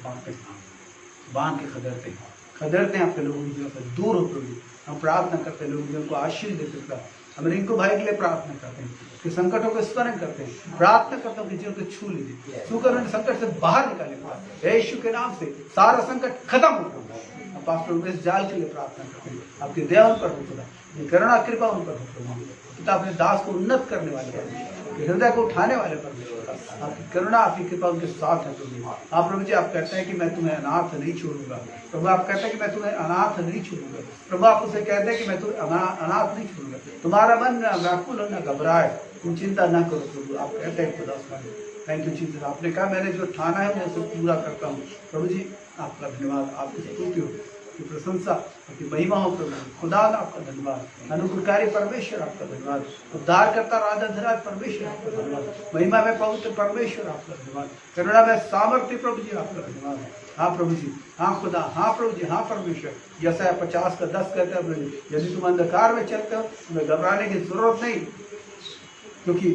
बांध के खदेड़ते हैं आपके लोगों की जीवन से दूर हो प्रभु। हम प्रार्थना करते हैं, लोगों जीवन को आशीष देते हैं। हम रिंकू भाई के लिए प्रार्थना करते हैं कि संकटों को स्मरण करते हैं, प्रार्थना करते हैं कि जीवन को छू लीजिए, छूकर उन्हें संकट से बाहर निकाले यीशु के नाम से। सारा संकट खत्म हो गया। अब पास्टर उमेश जाल के लिए प्रार्थना करते हैं, आपकी दया उन पर हो खुदा, करुणा कृपा उन पर हो प्रभु। पिता अपने दास को उन्नत करने वाले पर, हृदय को उठाने वाले पर आपकी करुणा, आपकी कृपा उनके साथ है प्रभु। आप प्रभु जी, आप कहते हैं कि मैं तुम्हें अनाथ नहीं छोड़ूंगा प्रभु। आप कहते हैं कि मैं तुम्हें अनाथ नहीं छोड़ूंगा प्रभु। आप उसे कहते हैं कि मैं तुम्हें अनाथ नहीं छोड़ूंगा। तुम्हारा मन न व्याकुल हो न घबराए, तुम चिंता न करो प्रभु। आप कहते हैं खुदा। Thank you Jesus. आपने कहा मैंने जो ठाना है मैं उसे पूरा करता हूँ प्रभु जी। आपका धन्यवाद, आपकी स्तुति हो, आपकी प्रशंसा, आपकी महिमा हो प्रभु। खुदा आपका धन्यवाद, अनुग्रहकारी परमेश्वर आपका धन्यवाद, उद्धार करता राजाधिराज परमेश्वर आपका धन्यवाद, महिमा में पवित्र परमेश्वर आपका धन्यवाद, करुणा में सामर्थ्य प्रभु जी आपका धन्यवाद। हाँ प्रभु जी, हाँ खुदा, हाँ प्रभु जी, हाँ परमेश्वर। यशायाह 50:10 कहते हैं प्रभु जी, यदि तुम अंधकार में चलते हो तुम्हें घबराने की जरूरत नहीं, क्योंकि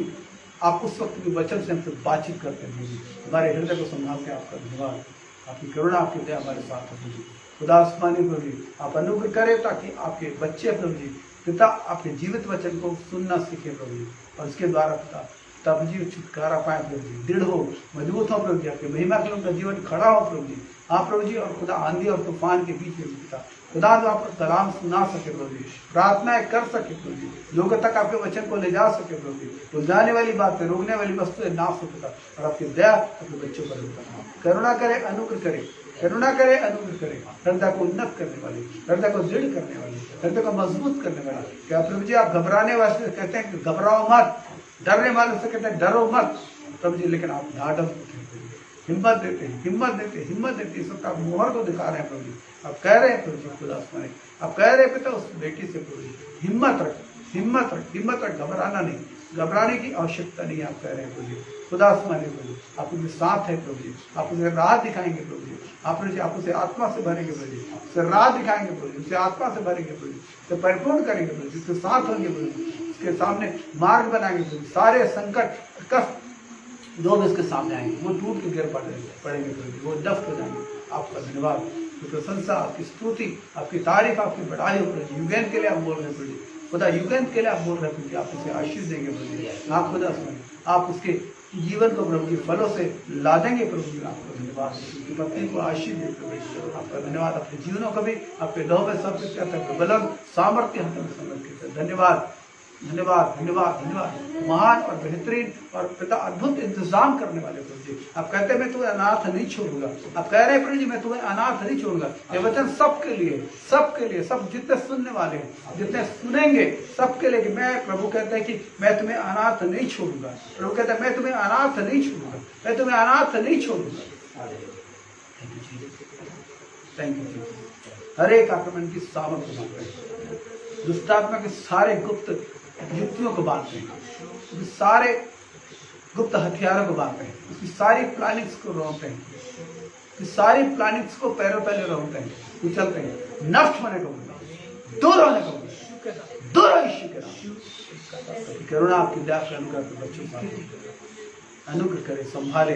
आप उस वक्त भी वचन से हमसे बातचीत करते हैं प्रभु जी। हमारे हृदय को संभालते हैं, आपका धन्यवाद, आपकी करुणा, आपकी दया हमारे साथ है प्रभु जी। खुदा आसमानी प्रभु जी, आप अनुग्रह करें ताकि आपके बच्चे प्रभु जी पिता आपके जीवित वचन को सुनना सीखे प्रभु जी, और इसके द्वारा पिता तब जी छुटकारा पाए प्रभु जी, दृढ़ हो, मजबूत हो प्रभु जी, आपके महिमा के उनका जीवन खड़ा हो प्रभु जी। हाँ प्रभु जी, और खुदा आंधी और तूफान के बीच में पिता खुदा जो आपका कलाम सुना सके प्रभु जी, प्रार्थनाएं कर सके प्रभु जी, लोगों तक आपके वचन को ले जा सके प्रभु जी, तो जाने वाली बातें, रोकने वाली वस्तुएं ना हो पिता, और आपकी दया अपने बच्चों पर होता, करुणा करे, अनुग्रह करे, करुणा करे, अनुग्रह करे, हृदय को उन्नत करने वाली, हृदय को दृढ़ करने वाली, हृदय को मजबूत करने वाली। क्या प्रभु जी आप घबराने वाले कहते हैं कि घबराओ मत, डरने वालों से कहते हैं डरो मत प्रभु जी, लेकिन आप ढाढ़स हिम्मत देते हैं, हिम्मत देते, हिम्मत देते, इस वक्त आप मोहर को दिखा रहे हैं प्रभु जी। आप कह रहे हैं प्रभु जी खुदा सुनाए, आप कह रहे हैं पिता उस बेटी से प्रभु जी हिम्मत रख, हिम्मत रख, हिम्मत रख, घबराना नहीं, घबराने की आवश्यकता नहीं, आप कह रहे हैं प्रभु जी खुदा सुनाए प्रभु जी। आप उनके साथ है प्रभु जी, आप उसे राह दिखाएंगे प्रभु जी, आप उसे आत्मा से भरेंगे प्रभु जी, उसे राह दिखाएंगे प्रभु जी, उसे आत्मा से भरेंगे प्रभु जी, उसे परिपूर्ण करेंगे प्रभु जी, उसके साथ होंगे प्रभु जी, उसके सामने मार्ग बनाएंगे प्रभु जी। सारे संकट कष्ट जो भी इसके सामने आएंगे वो टूट के गिर पड़ेंगे प्रभु जी, वो डफ हो जाएंगे। आपका धन्यवाद, आपकी प्रशंसा, आपकी स्तुति, आपकी तारीफ, आपकी बढ़ाई हो प्रभु जी। युगेन के लिए आप बोल रहे हैं प्रभु जी, खुदा युगेन के लिए आप बोल रहे हैं प्रभु जी, आप उसे आशीष देंगे प्रभु जी। आप खुदा सुनिए, आप उसके जीवन को प्रभु जी फलों से ला देंगे प्रभु जी। आपका धन्यवाद, उसकी पत्नी को आशीष दे प्रभु जी। आपका धन्यवाद, अपने जीवनों को भी आपके लौ में सब कुछ कहते हैं, बलम सामर्थ्य हमें समर्पित है। धन्यवाद, धन्यवाद, धन्यवाद, धन्यवाद, महान और बेहतरीन और पिता अद्भुत इंतजाम करने वाले प्रभु जी। आप कहते हैं मैं तुम्हें अनाथ नहीं छोड़ूंगा, आप कह रहे हैं प्रभु जी मैं तुम्हें अनाथ नहीं छोड़ूंगा। ये वचन सबके लिए, सबके लिए, सब जितने सुनने वाले हैं, जितने सुनेंगे सबके लिए, कि मैं प्रभु कहते हैं कि मैं तुम्हें अनाथ नहीं छोड़ूंगा। प्रभु कहते हैं मैं तुम्हें अनाथ नहीं छोड़ूंगा, मैं तुम्हें अनाथ नहीं छोड़ूंगा। Thank you. हर एक आक्रमण की सामर्थ्य बांधते हैं, दुष्टात्मा के सारे गुप्त युक्तियों को बांधते हैं, सारे गुप्त हथियारों को बांधते हैं, उसकी सारी प्लानिंग्स को रोकते हैं, सारी प्लानिंग्स को पैरों पहले रोकते हैं, कुचलते हैं, नष्ट होने को बोलते, दूर होने को बोलते, दूर हो यीशु के नाम। करुणा आपकी दया का अनुग्रह बच्चों का अनुग्रह करे, संभाले,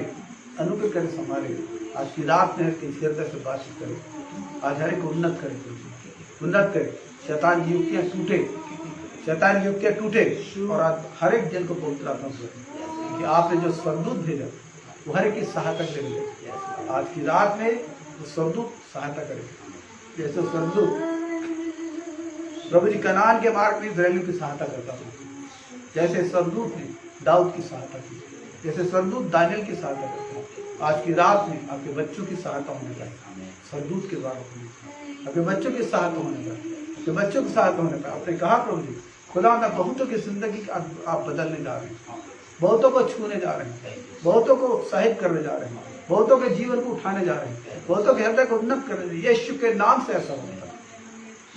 अनुग्रह करे, संभाले। आज की रात में हृदय से बातचीत करे, आज हर एक उन्नत करे, उन्नत करे, शैतान की युक्तियां टूटे, शैतान की युक्तियां टूटे, और आज हर एक जन को बोलता हूँ कि आपने जो स्वर्गदूत भेजा वो हर एक की सहायता करेंगे। आज की रात में वो स्वर्गदूत सहायता करेंगे, जैसे स्वर्गदूत प्रभु जी कनान के मार्ग में इस्राएलियों की सहायता करता था, जैसे स्वर्गदूत ने दाऊद की सहायता की, जैसे स्वर्गदूत दानियल की सहायता करता है। आज की रात में आपके बच्चों की सहायता होने का, स्वर्गदूत के द्वारा आपके बच्चों की सहायता होने का, आपके बच्चों की सहायता होने का। आपने कहा प्रभु जी खुदा ना बहुतों की जिंदगी आप बदलने जा रहे हैं, बहुतों को छूने जा रहे हैं, बहुतों को उत्साहित करने जा रहे हैं, बहुतों के जीवन को उठाने जा रहे हैं, बहुतों के हृदय को उन्नत कर रहे हैं। यीशु के नाम से ऐसा होता है,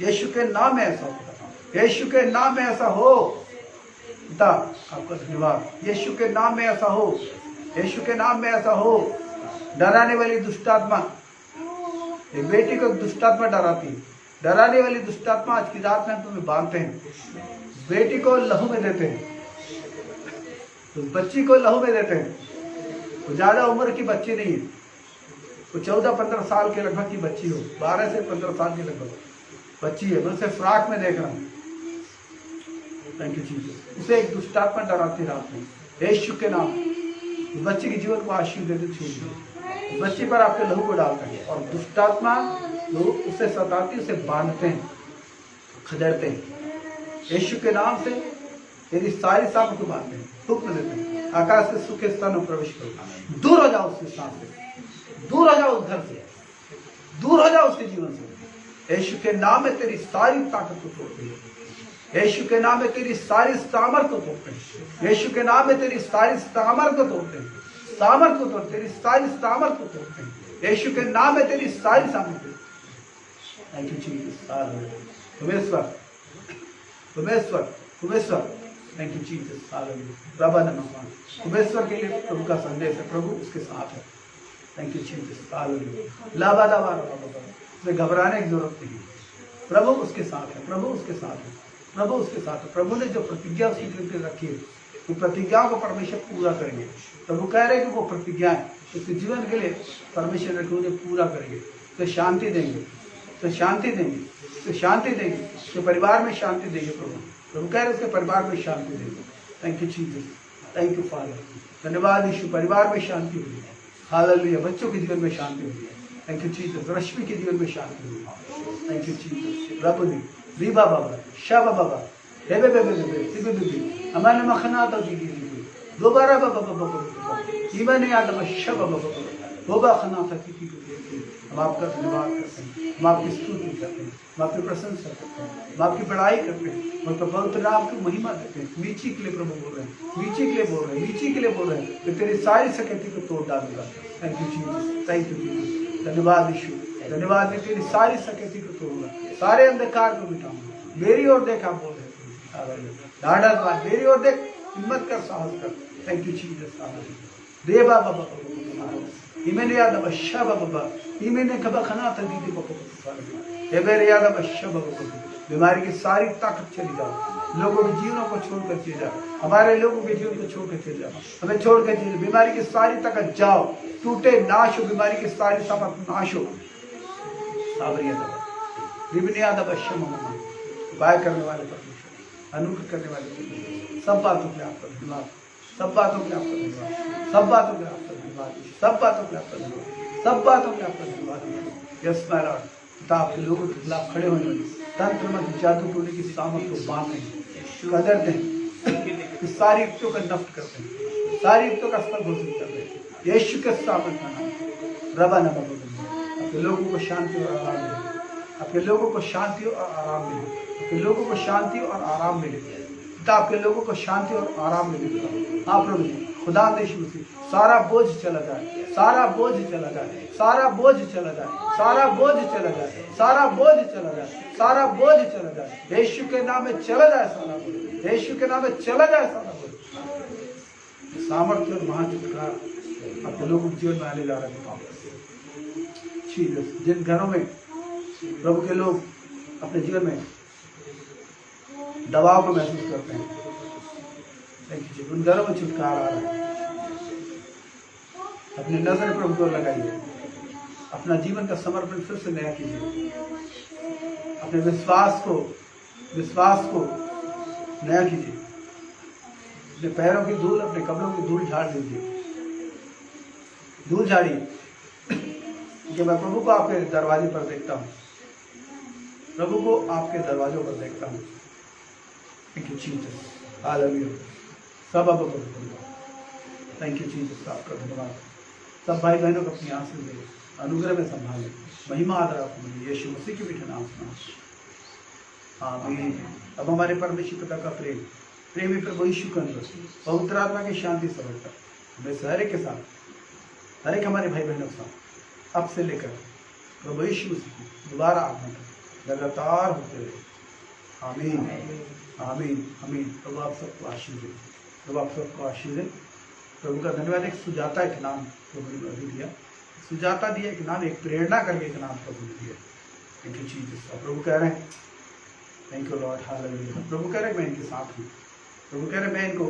यीशु के नाम में ऐसा होता है, यीशु के नाम में ऐसा हो। पिता आपका धन्यवाद, यीशु के नाम में ऐसा हो, यीशु के नाम में ऐसा हो। डराने वाली दुष्टात्मा, एक बेटी को दुष्टात्मा डराती है, डराने वाली दुष्टात्मा आज की रात में तुम्हें बांधते हैं, बेटी को लहू में देते हैं, उस बच्ची को लहू में देते हैं। वो ज्यादा उम्र की बच्ची नहीं है, वो 14-15 साल के लगभग की बच्ची हो, 12 से 15 साल की लगभग बच्ची है। मैं उसे फ्रॉक में देख रहा हूँ। Thank you Jesus. उसे एक दुष्टात्मा डराती रात में, यीशु के नाम उस बच्चे के जीवन को आशीष देते छूट बच्ची पर आपके लहू को डालते हैं, और दुष्टात्मा लोग उसे सताती, उसे बांधते हैं, खदेड़ते हैं। यीशु के नाम से तेरी सारी सांप को बांधते हैं, हुक्म देते हैं, आकाश से सुख के स्थान में प्रवेश करो। दूर हो जाओ उसके साथ से, दूर हो जाओ उस घर से, दूर हो जाओ उसके जीवन से। यीशु के नाम में तेरी सारी ताकत को तोड़ते हैं, यीशु के नाम में तेरी सारी सामर्थ को तोड़ते हैं, यीशु के नाम में तेरी सारी सामर्थ को तोड़ते हैं, सामर्थ को तोड़ते, तेरी सारी सामर्थ को तोड़ते हैं। यीशु के नाम में तेरी सारी सामर्थ। Thank you Jesus. परमेश्वर, परमेश्वर, परमेश्वर, थैंक यू जीसस। प्रभु नमः। परमेश्वर के लिए प्रभु का संदेश है, प्रभु उसके साथ है। Thank you Jesus. लाबादाबा, उसमें घबराने की जरूरत नहीं, प्रभु उसके साथ है, प्रभु उसके साथ है, प्रभु उसके साथ है। प्रभु ने जो प्रतिज्ञा उसकी रखी है, वो प्रतिज्ञाओं को परमेश्वर पूरा करेंगे। प्रभु कह रहे हैं कि वो प्रतिज्ञाएं उसके जीवन के लिए परमेश्वर रखे, उन्हें पूरा करेंगे, तो शांति देंगे, तो शांति देंगे, तो शांति देंगे, उसके परिवार में शांति देंगे। प्रभु कह रहे हैं उसके परिवार में शांति देंगे। Thank you Jesus, thank you father. धन्यवाद यीशु, परिवार में शांति हुई, हालेलुया। बच्चों के जीवन में शांति हुई, थैंक यू जीसस। रश्मि के जीवन में शांति हुई, थैंक यू जीसस। प्रभु ने रीबा बाबा, शाबा बाबा, हेबे बेबे बेबे, सिबे बेबे, हमारे मखना तो दी दोबारा बाबा बाबा बाबा, इवन याद शब बाबा बाबा खना था की। हम आपका धन्यवाद करते हैं, हम आपकी स्तुति करते हैं, हम आपकी प्रशंसा करते हैं, हम आपकी बड़ाई करते हैं, और पवित्र नाम की महिमा देते हैं। मीची के लिए प्रभु बोल रहे हैं, मीची के लिए बोल रहे हैं, मीची के लिए बोल रहे हैं, तो तेरी सारी सकती को तोड़ डालूंगा। Thank you Jesus, thank you Jesus. धन्यवाद यीशु, धन्यवाद। मैं तेरी सारी सकती को तोड़ूंगा, सारे अंधकार को मिटाऊंगा। मेरी ओर देखा बोल रहे, मेरी ओर देख, हिम्मत कर, साहस कर। Thank you Jesus. देवा बाबा इमेने याद बशा बाबा, इमेने कब खना था दीदी बाबा, एबेरे याद बशा बाबा। बीमारी की सारी ताकत चली जाओ, लोगों के जीवनों को छोड़कर चले जाओ, हमारे लोगों के जीवन को छोड़कर चले जाओ, हमें छोड़कर चले। बीमारी की सारी ताकत जाओ, टूटे, नाश हो, बीमारी की सारी सामर्थ नाश हो। उपाय करने वाले परमेश्वर, अनुग्रह करने वाले परमेश्वर, सब बातों के आपका धन्यवाद, सब बातों के आपका धन्यवाद, सब बातों के आपका धन्यवाद, सब बातों के आपका धन्यवाद, सब बातों के आपका धन्यवाद। Yes my Lord. पिता आपके लोगों के खिलाफ खड़े होने वाले तंत्र मंत्र जादू टोने की सामर्थ को बांधते हैं, कदर दें, सारी युक्तियों का नष्ट करते हैं, सारी युक्तियों का स्थल घोषित करते हैं। यीशु के सामर्थ का नाम रबा नबा। आपके लोगों को शांति और आराम मिले, आपके लोगों को शांति और आराम मिले, आपके लोगों को शांति और आराम मिले। पिता आपके लोगों को शांति और आराम मिले। हाँ प्रभु, खुदा देश में सारा बोझ चला जाए, सारा बोझ चला जाए, सारा बोझ चला जाए, सारा बोझ चला जाए, सारा बोझ चला जाए, सारा बोझ चला जाए। यीशु के नाम में चला जाए सारा बोझ, यीशु के नाम में चला जाए सारा बोझ। सामर्थ्य और महाचमत्कार आपके लोगों के जीवन में आने जा रहे हैं। जिन घरों में प्रभु के लोग अपने जीवन में दबाव को महसूस करते हैं, उन घरों में छुटकारा आ रहा है। अपनी नजर प्रभु को लगाइए, अपना जीवन का समर्पण फिर से नया कीजिए, अपने विश्वास को नया कीजिए, अपने पैरों की धूल, अपने कपड़ों की धूल झाड़ दीजिए, धूल झाड़िए। कि मैं प्रभु को आपके दरवाजे पर देखता हूँ, प्रभु को आपके दरवाजों पर देखता हूँ। Thank you Jesus, hallelujah. सब अब थैंक यू जीसस, आपका धन्यवाद। सब भाई बहनों को अपनी आंसू दे, अनुग्रह में संभाले, महिमा आदर आपको मिले, यीशु मसीह के मीठे नाम से आमीन। अब हमारे परमेश्वर पिता का प्रेम, प्रेमी प्रभु यीशु का अनुग्रह, पवित्र आत्मा की शांति, सरलता हमें सारे के साथ हर एक हमारे भाई बहनों के साथ अब से लेकर प्रभु यीशु मसीह की दोबारा आगमन तक लगातार होते रहे। आमीन आमीन आमीन। प्रभु आप सबको आशीष दे, प्रभु आप सबको आशीष दे। प्रभु का धन्यवाद। एक सुजाता एक नाम प्रभु ने अभी दिया, सुजाता दिया एक नाम, एक प्रेरणा करके एक नाम प्रभु ने दिया। इनकी चीज प्रभु कह रहे हैं थैंक यू लॉर्ड हालेलुया। प्रभु कह रहे हैं मैं इनके साथ हूँ। प्रभु कह रहे हैं मैं इनको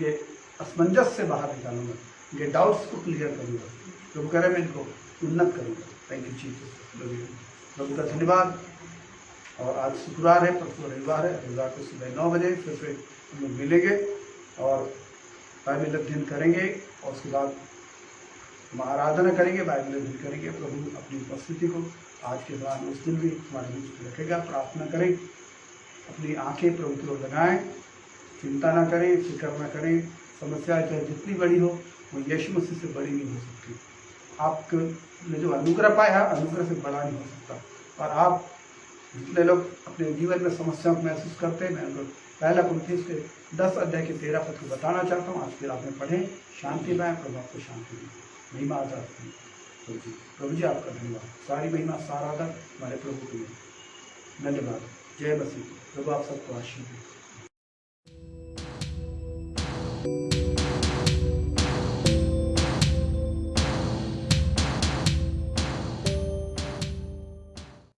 ये असमंजस से बाहर निकालूंगा, ये डाउट्स को क्लियर करूंगा। प्रभु कह रहे हैं मैं इनको उन्नत करूंगा। Thank you Jesus. प्रभु का धन्यवाद। और आज शुक्रवार है, परसों रविवार है। रविवार को सुबह 9 बजे फिर से हम लोग मिलेंगे और बाइबल अध्ययन करेंगे और उसके बाद हम आराधना करेंगे, बाइबल अध्ययन करेंगे। प्रभु अपनी उपस्थिति को आज के दौरान उस दिन भी हमारे बीच में रखेगा। प्रार्थना करें, अपनी आंखें प्रभु की ओर लगाएं, चिंता ना करें, फिक्र ना करें। समस्या चाहे जितनी बड़ी हो वो यीशु मसीह से बड़ी नहीं हो सकती। आपने जो अनुग्रह पाया है अनुग्रह से बड़ा नहीं हो सकता। और आप जितने लोग अपने जीवन में समस्याओं को महसूस करते हैं, मैं उनको पहला कुरिन्थियों के 10 अध्याय के 13 पद को बताना चाहता हूँ। आज फिर आपने पढ़ें, शांति पाए, प्रभु आपको शांति दी। महिमा आजाद प्रभु जी आपका धन्यवाद। सारी महिमा सारा आदर हमारे प्रभु के लिए। धन्यवाद। जय मसीह। प्रभु आप सबको आशीष दे।